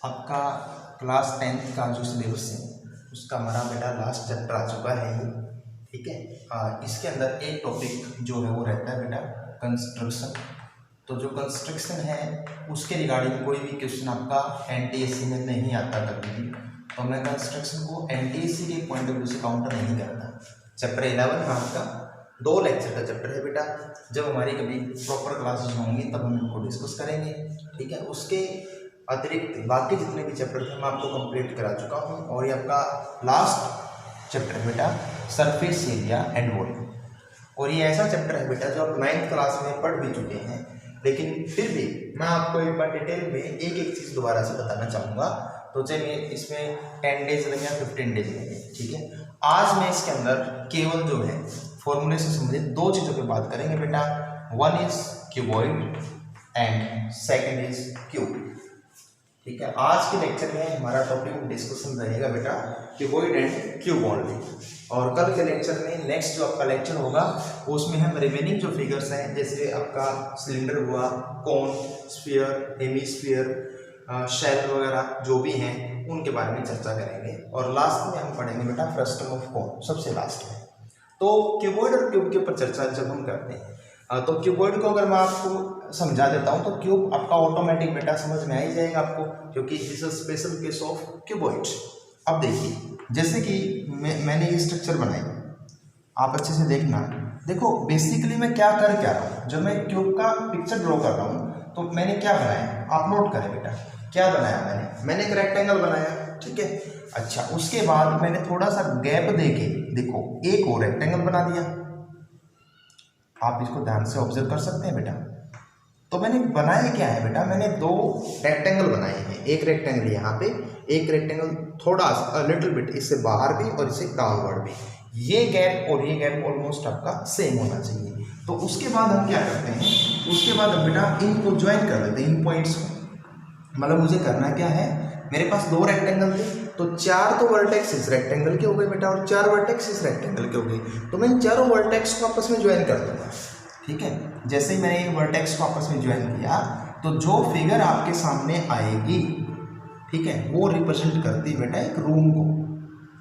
आपका class 10th का जो सिलेबस है उसका हमारा बेटा लास्ट चैप्टर आ चुका है ये, ठीक है। इसके अंदर एक टॉपिक जो है वो रहता है बेटा कंस्ट्रक्शन। तो जो कंस्ट्रक्शन है उसके रिगार्डिंग कोई भी क्वेश्चन आपका एनटीएससी में नहीं आता कभी भी, तो मैं कंस्ट्रक्शन को एनटीएससी के पॉइंट ऑफ व्यू से काउंटर नहीं करता। चैप्टर 11 में आपका 2 लेक्चर का चैप्टर है बेटा, जब हमारी कभी प्रॉपर क्लासेस होंगी तब हम इनको डिस्कस करेंगे, ठीक है। उसके अतिरिक्त बाकी जितने भी चैप्टर थे मैं आपको कंप्लीट करा चुका हूँ, और ये आपका लास्ट चैप्टर है बेटा सरफेस एरिया एंड वॉल्यूम। और ये ऐसा चैप्टर है बेटा जो आप 9th क्लास में पढ़ भी चुके हैं, लेकिन फिर भी मैं आपको एक बार डिटेल में एक एक चीज़ दोबारा से बताना चाहूँगा। तो चलिए इसमें 10 डेज लगे या 15 डेज लगे, ठीक है। आज मैं इसके अंदर केवल जो है फॉर्मूले से संबंधित 2 चीज़ों पे बात करेंगे बेटा। One is cuboid and second is cube, ठीक है। आज के लेक्चर में हमारा टॉपिक डिस्कशन रहेगा बेटा क्यूबॉइड एंड क्यूब ओनली, और कल के लेक्चर में नेक्स्ट जो आपका लेक्चर होगा उसमें हम रिमेनिंग जो फिगर्स हैं, जैसे आपका सिलेंडर हुआ, कोन, स्फीयर, हेमीस्फीयर, शेल वगैरह जो भी हैं उनके बारे में चर्चा करेंगे। और लास्ट में हम पढ़ेंगे बेटा फ्रस्टम ऑफ कोन, सबसे लास्ट में। तो क्यूबॉइड और क्यूब के ऊपर चर्चा जब हम करते हैं तो क्यूबॉइड को अगर मैं आपको समझा देता हूँ तो क्यूब आपका ऑटोमेटिक बेटा समझ में आ ही जाएगा आपको, क्योंकि it's a special case of cuboid. अब देखिए जैसे कि मैंने ये स्ट्रक्चर बनाई, आप अच्छे से देखना। देखो बेसिकली मैं क्या कर क्या रहा हूँ, जब मैं क्यूब का पिक्चर ड्रॉ कर रहा हूँ तो मैंने क्या बनाया, आप नोट करें बेटा क्या बनाया मैंने एक रेक्टेंगल बनाया, ठीक है। अच्छा, उसके बाद मैंने थोड़ा सा गैप देके देखो एक और रेक्टेंगल बना दिया, आप इसको ध्यान से ऑब्जर्व कर सकते हैं बेटा। तो मैंने बनाया क्या है बेटा, मैंने 2 रेक्टेंगल बनाए हैं, एक रेक्टेंगल यहाँ पे, एक रेक्टेंगल थोड़ा लिटिल बिट इससे बाहर भी और इससे डाउनवर्ड भी। ये गैप और ये गैप ऑलमोस्ट आपका सेम होना चाहिए। तो उसके बाद हम क्या करते हैं, उसके बाद हम बेटा इनको ज्वाइन कर लेते हैं, इन पॉइंट्स को। मतलब मुझे करना क्या है, मेरे पास 2 रेक्टेंगल थे तो 4 तो वर्टेक्स इस रेक्टेंगल के हो गए बेटा, और 4 वर्टेक्स इस रेक्टेंगल के हो गए। तो मैं इन चारों वर्टेक्स को आपस में ज्वाइन कर दूंगा, ठीक है। जैसे ही मैंने ये वर्टेक्स को आपस में ज्वाइन किया तो जो फिगर आपके सामने आएगी, ठीक है, वो रिप्रेजेंट करती है बेटा एक रूम को।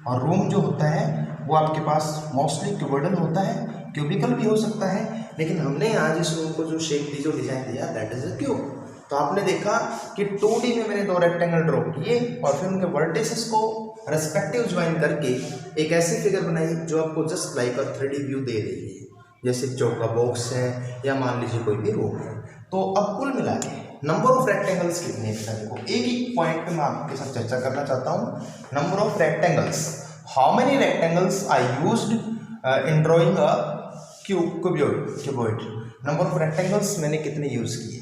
और रूम जो होता है वो आपके पास मोस्टली क्यूबॉइडल होता है, क्यूबिकल भी हो सकता है, लेकिन हमने आज इस रूम को जो शेप दी, जो डिजाइन दिया, दैट इज अ क्यूब। तो आपने देखा कि 2D में मैंने 2 रेक्टेंगल ड्रॉ किए और फिर उनके वर्टिसेस को रेस्पेक्टिव ज्वाइन करके एक ऐसी फिगर बनाई जो आपको just like a 3D view दे रही है, जैसे चौका बॉक्स है या मान लीजिए कोई भी रूम है। तो अब कुल मिला के नंबर ऑफ रेक्टेंगल्स कितने हैं देखो, एक ही पॉइंट पे मैं आपके साथ चर्चा करना चाहता हूँ। Number of rectangles, how many rectangles I used in drawing a cuboid. Number of rectangles मैंने कितने यूज किए,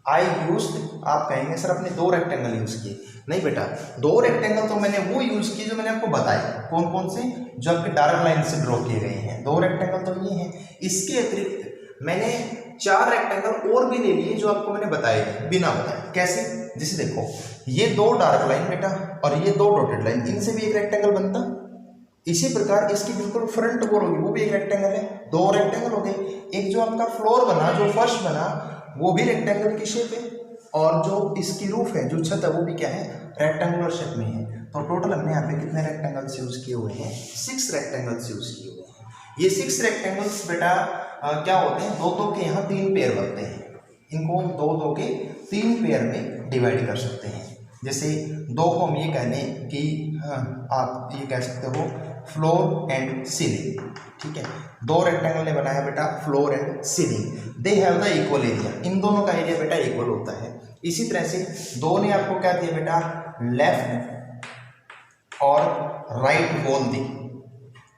आई यूज्ड, आप कहेंगे सर आपने 2 रेक्टेंगल यूज किए। नहीं बेटा, 2 रेक्टेंगल तो मैंने वो यूज किए जो मैंने आपको बताए, कौन कौन से, जो आपके डार्क लाइन से ड्रॉ किए गए हैं। 2 रेक्टेंगल तो ये हैं, इसके अतिरिक्त मैंने 4 रेक्टेंगल और भी ले लिए जो आपको मैंने बताए बिना बताए। कैसे, जैसे देखो ये 2 डार्क लाइन बेटा और ये 2 डॉटेड लाइन, इनसे भी एक रेक्टेंगल बनता। इसी प्रकार इसकी बिल्कुल फ्रंट वॉल होगी, वो भी एक रेक्टेंगल है, 2 रेक्टेंगल हो गए। एक जो आपका फ्लोर बना, जो फर्श बना, वो भी रेक्टेंगल की शेप है, और जो इसकी रूफ है, जो छत है, वो भी क्या है, रेक्टेंगुलर शेप में है। तो टोटल हमने यहाँ पे कितने रेक्टेंगल्स यूज किए हुए हैं, 6 रेक्टेंगल्स यूज किए हुए हैं। ये 6 रेक्टेंगल्स बेटा क्या होते हैं, 2 के यहाँ 3 पेयर बनते हैं, इनको 2 के 3 पेयर में डिवाइड कर सकते हैं। जैसे 2 को हम ये कहने कि आप ये कह सकते हो फ्लोर एंड सीलिंग, ठीक है। 2 रेक्टेंगल ने बनाया बेटा floor and ceiling, they have the equal area, इन दोनों का एरिया बेटा इक्वल होता है। इसी तरह से 2 ने आपको क्या दिया बेटा, लेफ्ट और राइट वॉल दी,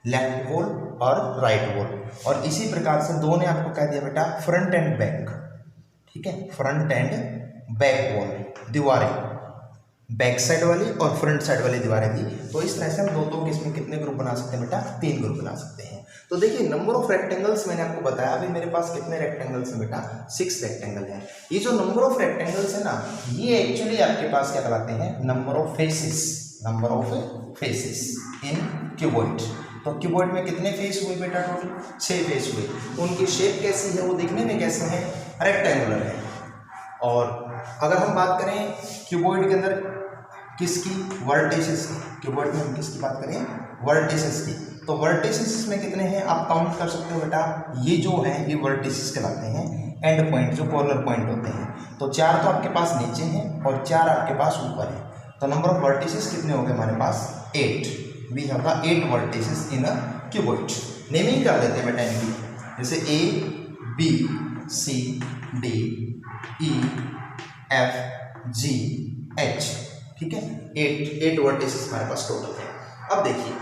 लेफ्ट वॉल और राइट वॉल। और इसी प्रकार से 2 ने आपको क्या दिया बेटा, फ्रंट एंड बैक, ठीक है, फ्रंट एंड बैक वॉल, दीवारें, बैक साइड वाली और फ्रंट साइड वाली दीवारें दी। तो इस तरह से हम 2 के इसमें कितने ग्रुप बना सकते हैं बेटा, 3 ग्रुप बना सकते हैं। तो देखिए नंबर ऑफ रेक्टेंगल्स मैंने आपको बताया, अभी मेरे पास कितने रेक्टेंगल्स हैं बेटा, 6 रेक्टेंगल हैं। ये जो नंबर ऑफ रेक्टेंगल्स है ना, ये एक्चुअली आपके पास क्या कहलाते हैं, number of faces, number of faces in cuboid. तो क्यूबॉइड में कितने फेस हुए बेटा, टोटल 6 फेस हुए। उनकी शेप कैसी है, वो दिखने में कैसे हैं, रेक्टेंगुलर है। और अगर हम बात करें क्यूबॉइड के अंदर किसकी, वर्टिसेस की। कीवर्ड में हम किसकी बात करें, वर्टिसेस की। तो वर्टिसेस में कितने हैं आप काउंट कर सकते हो बेटा, ये जो है ये वर्टिसेस कहलाते हैं, एंड पॉइंट जो कॉर्नर पॉइंट होते हैं। तो 4 तो आपके पास नीचे हैं और 4 आपके पास ऊपर है। तो नंबर ऑफ वर्टिसेस कितने हो गए हमारे पास, 8। We have the 8 vertices in a cuboid. Naming कर देते हैं बेटा इनकी, जैसे A B C D E F G H, ठीक है। 8 वर्टिसेस हमारे पास टोटल है। अब देखिए,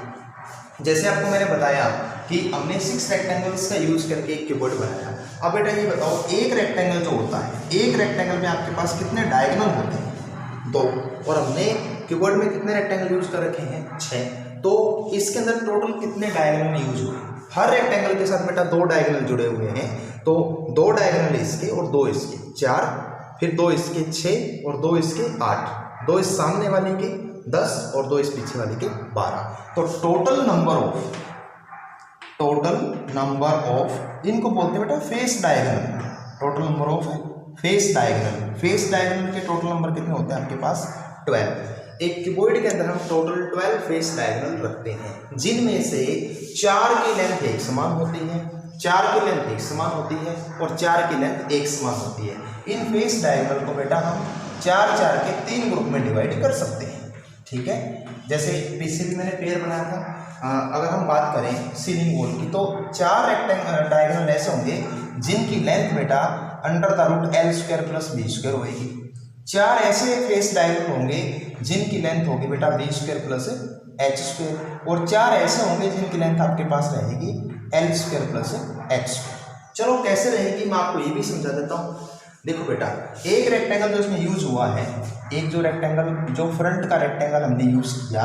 जैसे आपको मैंने बताया कि हमने 6 रेक्टेंगल्स का यूज करके एक क्यूबॉइड बनाया। अब बेटा ये बताओ, एक रेक्टेंगल जो होता है, एक रेक्टेंगल में आपके पास कितने डायगोनल होते हैं, 2। और हमने क्यूबॉइड में कितने रेक्टेंगल यूज कर रखे हैं, 6। तो इसके अंदर टोटल कितने डायगोनल यूज हुए, हर रेक्टेंगल के साथ बेटा 2 डायगोनल जुड़े हुए हैं। तो 2 डायगोनल इसके और 2 इसके, 4, फिर 2 इसके 6 और 2 इसके 8, 2 इस सामने वाले के 10 और 2 इस पीछे वाले के 12। तो टोटल नंबर ऑफ इनको बोलते हैं बेटा face diagonal. Total number of face diagonal के टोटल नंबर कितने होते हैं आपके पास, 12। एक क्यूबॉइड के अंदर हम टोटल 12 फेस डायगोनल रखते हैं, जिनमें से 4 की लेंथ एक समान होती है, 4 की लेंथ एक समान होती है और 4 की लेंथ एक समान होती है। इन फेस डायगोनल को बेटा हम 4 के 3 ग्रुप में डिवाइड कर सकते हैं, ठीक है। जैसे पीछे भी मैंने पेयर बनाया था। अगर हम बात करें सीलिंग वॉल की, तो 4 डायगोनल ऐसे होंगे जिनकी लेंथ बेटा √L² + B² होगी। 4 ऐसे फेस डायगोनल होंगे जिनकी लेंथ होगी बेटा B² + H², और 4 ऐसे होंगे जिनकी लेंथ आपके पास रहेगी L² + H²। चलो कैसे रहेगी मैं आपको ये भी समझा देता हूँ। देखो बेटा, एक रेक्टेंगल जो इसमें यूज हुआ है, एक जो रेक्टेंगल जो फ्रंट का रेक्टेंगल हमने यूज किया,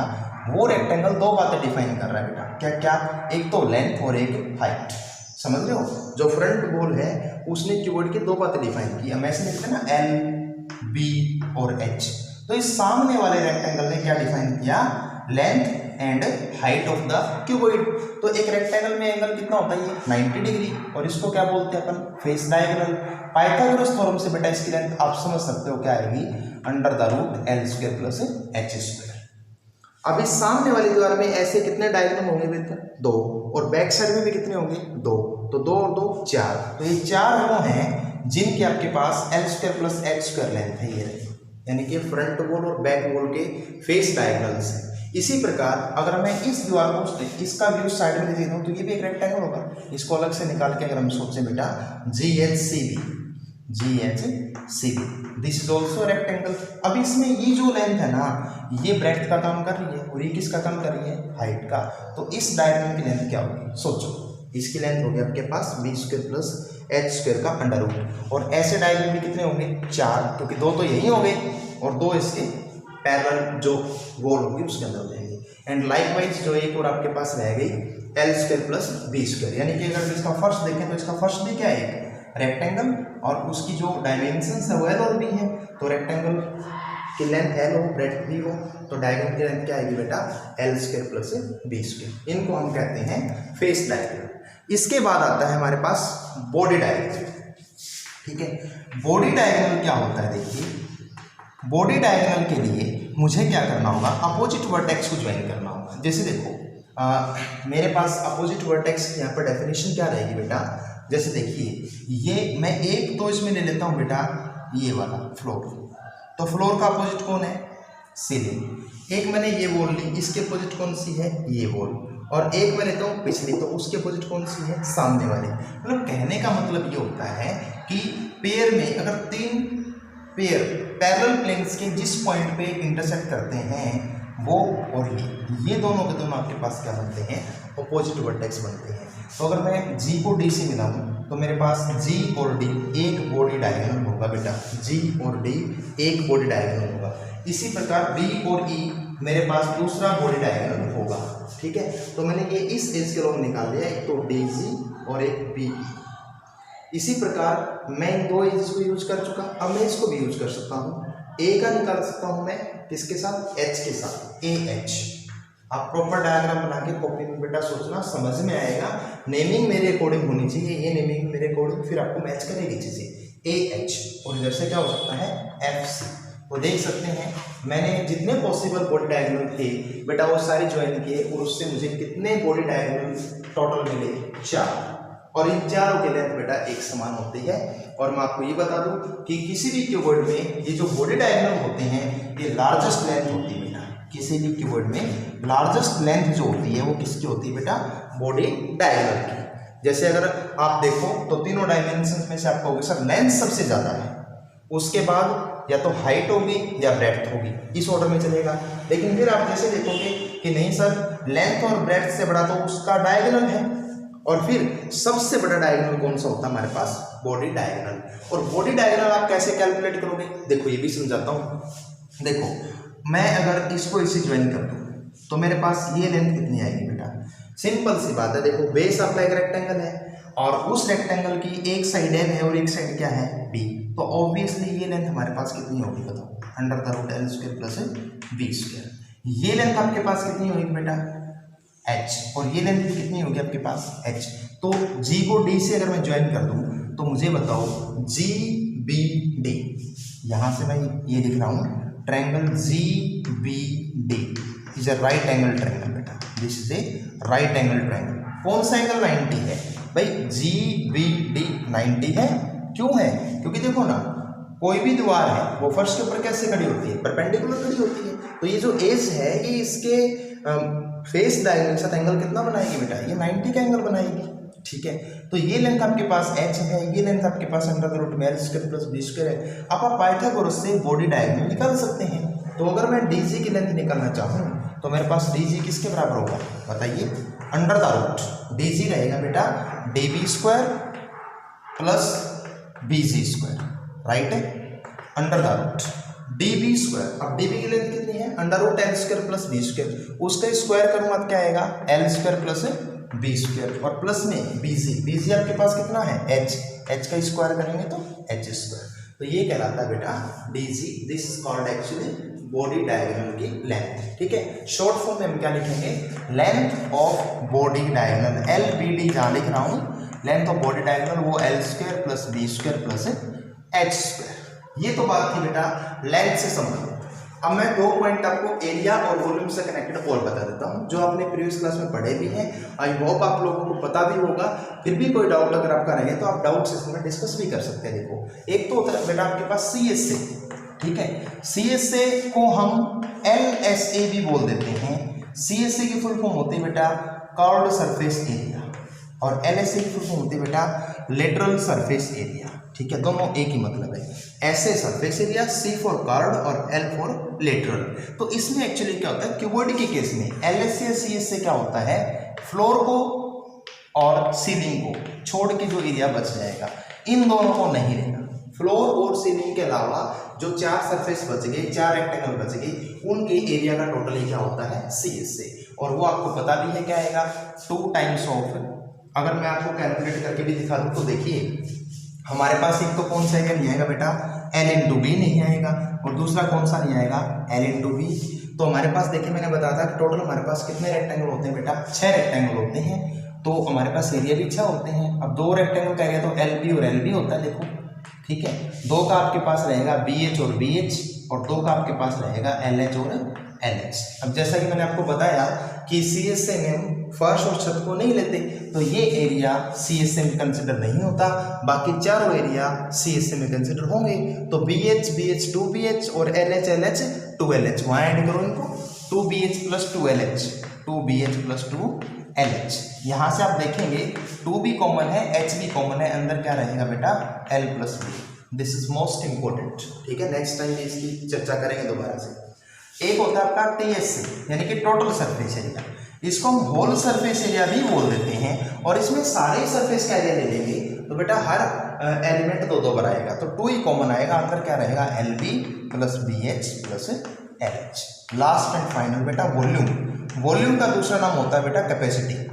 वो रेक्टेंगल 2 बातें डिफाइन कर रहा है बेटा। क्या क्या, एक तो लेंथ और एक हाइट। समझ रहे हो, जो फ्रंट वॉल है उसने कीवर्ड की 2 बातें डिफाइन की। हम ऐसे लिखते हैं ना L B और H। तो इस सामने वाले रेक्टेंगल ने क्या डिफाइन किया, length and height of the cuboid. तो एक रेक्टेंगल में एंगल कितना होता है, 90 डिग्री, और इसको क्या बोलते हैं अपन, फेस डायगोनल। पाइथागोरस थ्योरम से बेटा इसकी लेंथ आप समझ सकते हो क्या आएगी, √L² + H²। अब इस सामने वाली दीवार में ऐसे कितने डायगोनल होंगे बेटा, 2, और बैक साइड में भी कितने होंगे, 2। तो 2 और 2 4। तो ये 4 वो हैं जिनके आपके पास L² + H² लेंथ है, ये यानी कि फ्रंट वॉल और बैक वॉल के फेस डायगोनल्स हैं। इसी प्रकार अगर मैं इस दीवार को इसका व्यू साइड में दे दूं तो ये भी एक रेक्टेंगल होगा। इसको अलग से निकाल के अगर हम सोचें बेटा GHCB, this is also rectangle. अब इसमें ये जो लेंथ है ना, ये ब्रेड्थ का काम कर रही है और ये किसका काम कर रही है, हाइट का। तो इस डायगोनल की लेंथ क्या होगी, सोचो। इसकी लेंथ होगी आपके पास B² + H² का √। और ऐसे डायगोनल भी कितने होंगे, 4, क्योंकि 2 तो यही हो गए और 2 इसके पैरेलल जो वॉल होगी उसके अंदर हो जाएंगे। एंड लाइकवाइज जो एक और आपके पास रह गई L² + B², यानी कि अगर इसका फर्स्ट देखें तो इसका फर्स्ट भी क्या है, रेक्टेंगल, और उसकी जो डायमेंशंस है वो L और B है। तो रेक्टेंगल की लेंथ L हो, ब्रेड्थ B हो, तो डायगोनल की लेंथ क्या आएगी बेटा, L² + B²। इनको हम कहते हैं फेस डायगोनल। इसके बाद आता है हमारे पास बॉडी डायगोनल, ठीक है। बॉडी डायगोनल क्या होता है, देखिए बॉडी डायगोनल के लिए मुझे क्या करना होगा, अपोजिट वर्टेक्स को ज्वाइन करना होगा। जैसे देखो मेरे पास अपोजिट वर्टेक्स यहाँ पर डेफिनेशन क्या रहेगी बेटा, जैसे देखिए ये मैं एक तो इसमें ले लेता हूँ बेटा, ये वाला फ्लोर। तो फ्लोर का अपोजिट कौन है, सीलिंग। एक मैंने ये वॉल ली, इसके अपोजिट कौन सी है, ये वॉल। और एक मैं लेता हूँ पिछली, तो उसके अपोजिट कौन सी है, सामने वाली। मतलब कहने का मतलब ये होता है कि पेयर में अगर 3 पेयर पैरेलल प्लेन्स के जिस पॉइंट पे इंटरसेक्ट करते हैं वो और ये दोनों के दोनों आपके पास क्या बनते हैं, अपोजिट वर्टेक्स बनते हैं। तो अगर मैं G को D से मिलाऊं तो मेरे पास G और D एक बॉडी डायगोनल होगा बेटा, G और D एक बॉडी डायगोनल होगा। इसी प्रकार B और E मेरे पास दूसरा बॉडी डायगोनल होगा, ठीक है। तो मैंने ये इस एज के लोग निकाल दिया, एक तो DG और एक BE। इसी प्रकार मैं इन 2 एजेस को यूज कर चुका, अब मैं इसको भी यूज कर सकता हूँ। A का निकाल सकता हूँ मैं किसके साथ, H के साथ, AH। आप प्रॉपर डायग्राम बना के कॉपी में बेटा सोचना, समझ में आएगा। नेमिंग मेरे अकॉर्डिंग होनी चाहिए, ये नेमिंग मेरे अकॉर्डिंग फिर आपको मैच करेगी चीजें। AH और इधर से क्या हो सकता है, FC। तो देख सकते हैं मैंने जितने पॉसिबल बॉडी डायगोनल थे बेटा वो सारे ज्वाइन किए और उससे मुझे कितने बॉडी डायगोनल टोटल मिले, 4। और इन चारों के लेंथ बेटा एक समान होती है। और मैं आपको ये बता दूं कि किसी भी कीवर्ड में ये जो बॉडी डायगोनल होते हैं ये लार्जेस्ट लेंथ होती है बेटा। किसी भी कीवर्ड में लार्जेस्ट लेंथ जो होती है वो किसकी होती है बेटा, बॉडी डायगोनल की। जैसे अगर आप देखो तो तीनों डायमेंशन में से आप कहोगे सर लेंथ सबसे ज़्यादा है, उसके बाद या तो हाइट होगी या ब्रेड्थ होगी, इस ऑर्डर में चलेगा। लेकिन फिर आप जैसे देखोगे कि नहीं सर लेंथ और ब्रेड्थ से बड़ा तो उसका डायगोनल है, और फिर सबसे बड़ा डायगोनल कौन सा होता है हमारे पास, बॉडी डायगोनल। और बॉडी डायगोनल आप कैसे कैलकुलेट करोगे, देखो ये भी समझाता हूँ। देखो मैं अगर इसको इसे ज्वाइन कर दूँ तो मेरे पास ये लेंथ कितनी आएगी बेटा, सिंपल सी बात है। देखो बेस आपका एक रेक्टेंगल है और उस रेक्टेंगल की एक साइड एल है और एक साइड क्या है बी, तो ऑब्वियसली ये लेंथ हमारे पास कितनी होगी बताओ, √L² प्लस B²। ये लेंथ आपके पास कितनी होगी बेटा h, और ये लेंथ कितनी होगी आपके पास h। तो g को d से अगर मैं ज्वाइन कर दूं तो मुझे बताओ GBD, यहां से मैं ये लिख रहा हूं triangle GBD is a right angle triangle बेटा, this is a right angle triangle. कौन सा एंगल 90 है भाई, GBD 90 है। क्यों है, क्योंकि देखो ना कोई भी दीवार है वो फर्श के ऊपर कैसे खड़ी होती है, परपेंडिकुलर खड़ी होती है। तो ये जो एज है ये इसके फेस डायगोनल के साथ एंगल कितना बनाएगी बेटा, ये 90 का एंगल बनाएगी। ठीक है, तो ये लेंथ आपके पास h है, ये लेंथ आपके पास √L² प्लस B² है। अब आप पाइथागोरस से बॉडी डायगोनल निकाल सकते हैं। तो अगर मैं DG की लेंथ निकालना चाहूँ तो मेरे पास DG किसके बराबर होगा बताइए, √DG रहेगा बेटा DB² प्लस BG², राइट है, √DB²। अब DB की लेंथ कितनी है, √L² प्लस B², उसका स्क्वायर करूँगा तो क्या आएगा L² प्लस B² और प्लस में BG आपके पास कितना है h का स्क्वायर करेंगे तो h²। तो ये कहलाता है बेटा DG, this is called actually body diagonal की लेंथ। ठीक है, शॉर्ट फॉर्म में हम क्या लिखेंगे, length of body diagonal, LBD जहाँ लिख रहा हूँ लेंथ ऑफ बॉडी डायगोनल वो L² plus B² plus h²। ये तो बात थी बेटा लेंथ से संबंधित। अब मैं 2 पॉइंट आपको एरिया और वॉल्यूम से कनेक्टेड और बता देता हूँ जो आपने प्रीवियस क्लास में पढ़े भी हैं, आई होप आप लोगों को पता भी होगा। फिर भी कोई डाउट अगर आपका रहे तो आप डाउट सेशन में डिस्कस भी कर सकते हैं। देखो एक तो होता है बेटा आपके पास CSA, ठीक है, CSA को हम LSA भी बोल देते हैं। CSA की फुल फॉर्म होती है बेटा कर्व्ड सरफेस एरिया, और LSA की फुल फॉर्म होती है बेटा लेटरल सरफेस एरिया। ठीक है, दोनों एक ही मतलब है, ऐसे surface area, C for curved और L फॉर लेटरल। तो इसमें एक्चुअली क्या होता है, कीवर्ड के केस में LSA CSA क्या होता है, फ्लोर को और सीलिंग को छोड़ के जो एरिया बच जाएगा इन दोनों को नहीं लेना। फ्लोर और सीलिंग के अलावा जो 4 सरफेस बच गए, 4 रेक्टेंगल बच गए, उनके एरिया का टोटल क्या होता है CSA, और वो आपको पता भी है क्या आएगा 2 टाइम्स ऑफ। अगर मैं आपको कैलकुलेट करके भी दिखा दूँ तो देखिए हमारे पास एक तो कौन सा नहीं आएगा बेटा L इंटू बी नहीं आएगा, और दूसरा कौन सा नहीं आएगा L इंटू बी। तो हमारे पास देखिए मैंने बताया था कि टोटल हमारे पास कितने रेक्टेंगल होते हैं बेटा, 6 रेक्टेंगल होते हैं। तो हमारे पास एरिया भी 6 होते हैं। अब 2 रेक्टेंगल का एरिया तो LB और LB होता है, देखो ठीक है। 2 का आपके पास रहेगा BH और BH, और 2 का आपके पास रहेगा LH और LH। अब जैसा कि मैंने आपको बताया कि CSA में हम फर्श और छत को नहीं लेते, तो ये एरिया CSA में कंसिडर नहीं होता, बाकी चारों एरिया CSA में कंसिडर होंगे। तो BH BH 2BH और LH LH 2LH, वहाँ ऐड करो इनको, 2BH plus 2LH, 2BH plus 2LH। यहाँ से आप देखेंगे 2B कॉमन है, H भी कॉमन है, अंदर क्या रहेगा बेटा L plus B। This is most important, ठीक है, नेक्स्ट टाइम इसकी चर्चा करेंगे दोबारा से। एक होता है आपका TSA यानी कि टोटल सरफेस एरिया, इसको हम होल सरफेस एरिया भी बोल देते हैं, और इसमें सारे सरफेस का एरिया ले लेंगे तो बेटा हर एलिमेंट 2 बनाएगा, तो 2 ही कॉमन आएगा, अंदर क्या रहेगा LB plus BH plus LH। Last and final बेटा वॉल्यूम। वॉल्यूम का दूसरा नाम होता है बेटा कैपेसिटी,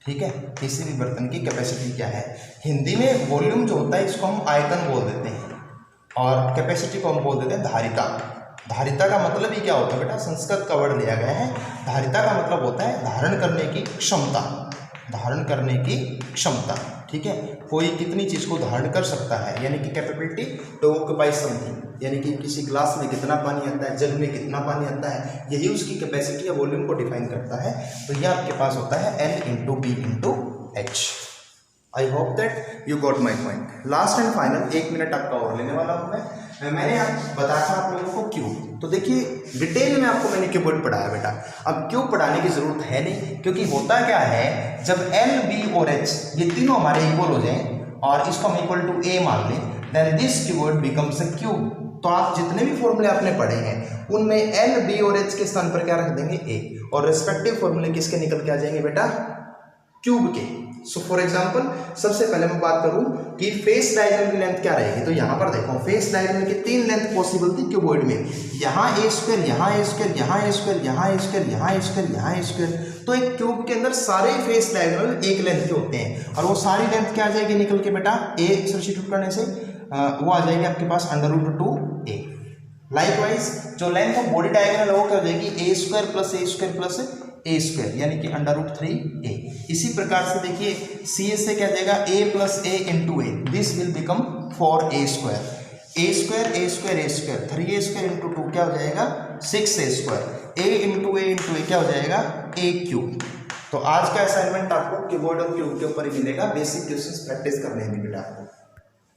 ठीक है, किसी भी बर्तन की कैपेसिटी क्या है। हिंदी में वॉल्यूम जो होता है इसको हम आयतन बोल देते हैं, और कैपेसिटी को हम बोल देते हैं धारिता। धारिता का मतलब ही क्या होता है बेटा, संस्कृत का वर्ड लिया गया है। धारिता का मतलब होता है धारण करने की क्षमता, धारण करने की क्षमता, ठीक है। कोई कितनी चीज़ को धारण कर सकता है, यानी कि कैपेबिलिटी टू ऑक्यूपाई समथिंग, यानी कि किसी ग्लास में कितना पानी आता है, जग में कितना पानी आता है, यही उसकी कैपेसिटी या वॉल्यूम को डिफाइन करता है। तो ये आपके पास होता है L into B into H. I hope that you got my point. Last and final 1 minute आपका और लेने वाला हूँ मैंने बताया था आप लोगों को क्यूब। तो देखिए डिटेल में आपको मैंने क्यूबॉइड पढ़ाया बेटा। अब क्यूब पढ़ाने की जरूरत है नहीं, क्योंकि होता क्या है, जब L, B और H ये तीनों हमारे इक्वल हो जाएं और इसको हम इक्वल टू A मान लें, then this cuboid becomes a cube. तो आप जितने भी फॉर्मूले आपने पढ़े हैं उनमें L, B और H के स्थान पर क्या रख देंगे, A, और रेस्पेक्टिव फॉर्मूले किसके निकल के आ जाएंगे बेटा, क्यूब के। सो फॉर एग्जांपल सबसे पहले मैं बात करूं कि फेस डायगोनल की लेंथ क्या रहेगी, तो यहां पर देखो फेस डायगोनल की 3 लेंथ पॉसिबल थी क्यूबॉइड में, यहां ए स्क्वायर, यहां ए स्क्वायर, यहां ए स्क्वायर, यहां ए स्क्वायर, यहां ए स्क्वायर, यहां ए स्क्वायर। तो एक क्यूब के अंदर सारे फेस डायगोनल एक लेंथ के होते हैं, और वो सारी लेंथ क्या आ जाएगी निकल के बेटा, ए सब्स्टिट्यूट करने से वो आ जाएगी आपके पास √2a। लाइकवाइज जो लेंथ ऑफ बॉडी डायगोनल है वो क्या हो जाएगी, ए स्क्वायर प्लस ए स्क्वायर प्लस ए स्क्वायर, यानी कि √3a। इसी प्रकार से देखिए सी एस से क्या जाएगा, a plus A into A, this will become 4a square, A square A square A square, 3a square into 2 क्या हो जाएगा, 6a स्क्वायर, a इंटू ए क्या हो जाएगा, a क्यूब। तो आज का असाइनमेंट आपको कीबोर्ड और क्यूब के ऊपर ही मिलेगा, बेसिक क्वेश्चंस प्रैक्टिस करने हैं बेटा आपको।